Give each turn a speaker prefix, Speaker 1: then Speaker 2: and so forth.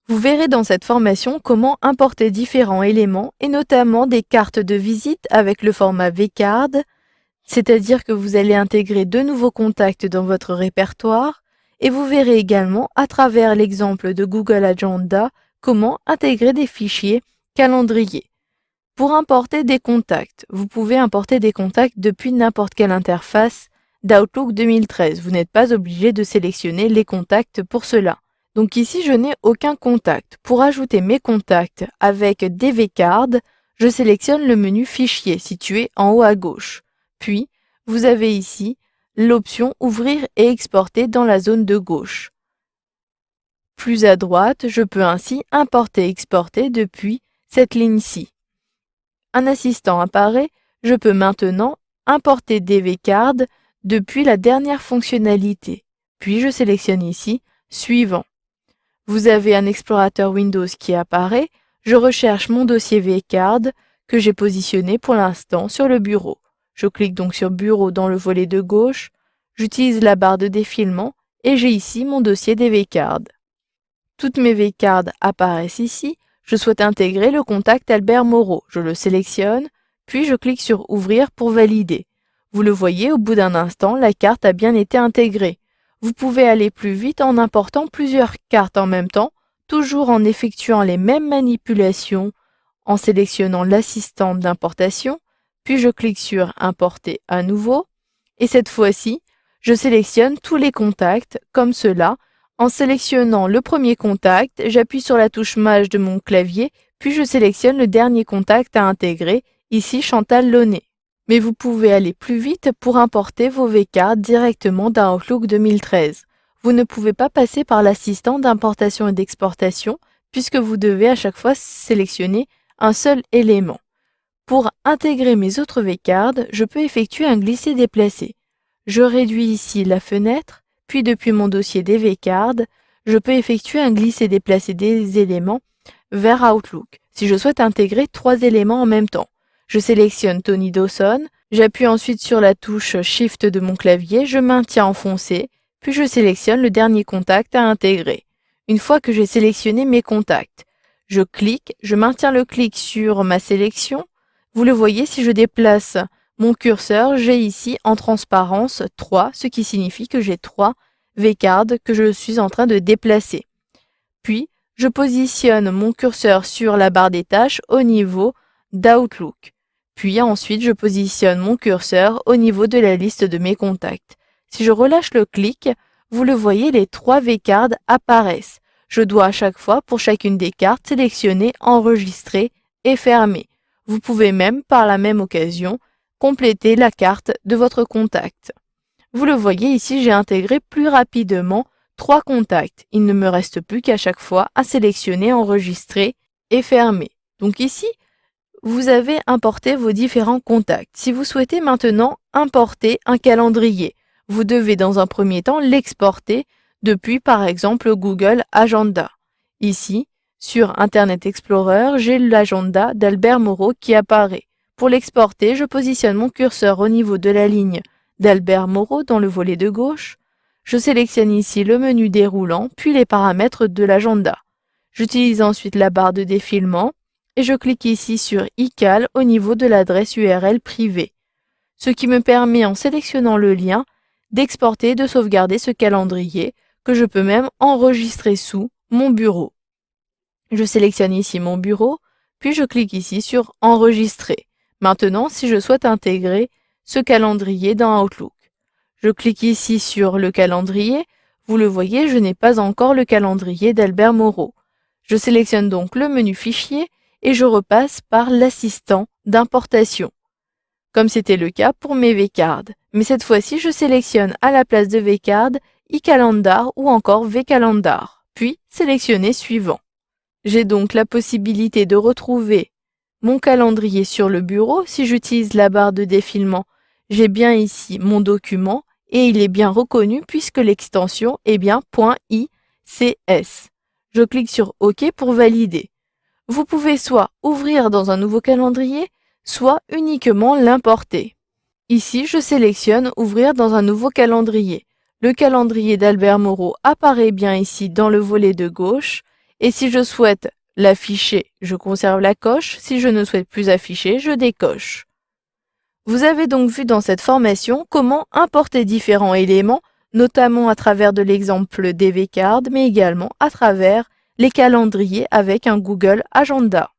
Speaker 1: Vous verrez dans cette formation comment importer différents éléments et notamment des cartes de visite avec le format vCard, c'est-à-dire que vous allez intégrer de nouveaux contacts dans votre répertoire et vous verrez également à travers l'exemple de Google Agenda comment intégrer des fichiers calendrier. Pour importer des contacts, vous pouvez importer des contacts depuis n'importe quelle interface d'Outlook 2013. Vous n'êtes pas obligé de sélectionner les contacts pour cela. Donc ici, je n'ai aucun contact. Pour ajouter mes contacts avec des vCards, je sélectionne le menu Fichier situé en haut à gauche. Puis, vous avez ici l'option Ouvrir et exporter dans la zone de gauche. Plus à droite, je peux ainsi importer et exporter depuis cette ligne-ci. Un assistant apparaît, je peux maintenant importer des vCards depuis la dernière fonctionnalité. Puis je sélectionne ici Suivant. Vous avez un explorateur Windows qui apparaît, je recherche mon dossier vCard que j'ai positionné pour l'instant sur le bureau. Je clique donc sur Bureau dans le volet de gauche, j'utilise la barre de défilement et j'ai ici mon dossier des vCards. Toutes mes vCards apparaissent ici. Je souhaite intégrer le contact Albert Moreau. Je le sélectionne, puis je clique sur Ouvrir pour valider. Vous le voyez, au bout d'un instant, la carte a bien été intégrée. Vous pouvez aller plus vite en important plusieurs cartes en même temps, toujours en effectuant les mêmes manipulations, en sélectionnant l'assistant d'importation, puis je clique sur Importer à nouveau, et cette fois-ci, je sélectionne tous les contacts, comme cela. En sélectionnant le premier contact, j'appuie sur la touche Maj de mon clavier, puis je sélectionne le dernier contact à intégrer, ici Chantal Launay. Mais vous pouvez aller plus vite pour importer vos vCards directement dans Outlook 2013. Vous ne pouvez pas passer par l'assistant d'importation et d'exportation, puisque vous devez à chaque fois sélectionner un seul élément. Pour intégrer mes autres vCards, je peux effectuer un glisser-déplacer. Je réduis ici la fenêtre, puis depuis mon dossier des vCards, je peux effectuer un glisser-déplacer des éléments vers Outlook, si je souhaite intégrer 3 éléments en même temps. Je sélectionne Tony Dawson, j'appuie ensuite sur la touche Shift de mon clavier, je maintiens enfoncé, puis je sélectionne le dernier contact à intégrer. Une fois que j'ai sélectionné mes contacts, je clique, je maintiens le clic sur ma sélection. Vous le voyez, si je déplace mon curseur, j'ai ici en transparence 3, ce qui signifie que j'ai 3 vCards que je suis en train de déplacer. Puis, je positionne mon curseur sur la barre des tâches au niveau d'Outlook. Puis ensuite, je positionne mon curseur au niveau de la liste de mes contacts. Si je relâche le clic, vous le voyez, les 3 vCards apparaissent. Je dois à chaque fois, pour chacune des cartes, sélectionner Enregistrer et Fermer. Vous pouvez même, par la même occasion, compléter la carte de votre contact. Vous le voyez ici, j'ai intégré plus rapidement 3 contacts. Il ne me reste plus qu'à chaque fois à sélectionner, enregistrer et fermer. Donc ici, vous avez importé vos différents contacts. Si vous souhaitez maintenant importer un calendrier, vous devez dans un premier temps l'exporter depuis par exemple Google Agenda. Ici, sur Internet Explorer, j'ai l'agenda d'Albert Moreau qui apparaît. Pour l'exporter, je positionne mon curseur au niveau de la ligne d'Albert Moreau dans le volet de gauche. Je sélectionne ici le menu déroulant, puis les paramètres de l'agenda. J'utilise ensuite la barre de défilement et je clique ici sur iCal au niveau de l'adresse URL privée, ce qui me permet en sélectionnant le lien d'exporter et de sauvegarder ce calendrier que je peux même enregistrer sous mon bureau. Je sélectionne ici mon bureau, puis je clique ici sur Enregistrer. Maintenant, si je souhaite intégrer ce calendrier dans Outlook, je clique ici sur le calendrier. Vous le voyez, je n'ai pas encore le calendrier d'Albert Moreau. Je sélectionne donc le menu Fichier et je repasse par l'assistant d'importation, comme c'était le cas pour mes vCards. Mais cette fois-ci, je sélectionne à la place de vCard iCalendar ou encore vCalendar, puis sélectionner Suivant. J'ai donc la possibilité de retrouver mon calendrier sur le bureau. Si j'utilise la barre de défilement, j'ai bien ici mon document et il est bien reconnu puisque l'extension est bien .ics. Je clique sur OK pour valider. Vous pouvez soit ouvrir dans un nouveau calendrier, soit uniquement l'importer. Ici, je sélectionne Ouvrir dans un nouveau calendrier. Le calendrier d'Albert Moreau apparaît bien ici dans le volet de gauche Et si je souhaite l'afficher, je conserve la coche. Si je ne souhaite plus afficher, je décoche. Vous avez donc vu dans cette formation comment importer différents éléments, notamment à travers de l'exemple des V-Cards, mais également à travers les calendriers avec un Google Agenda.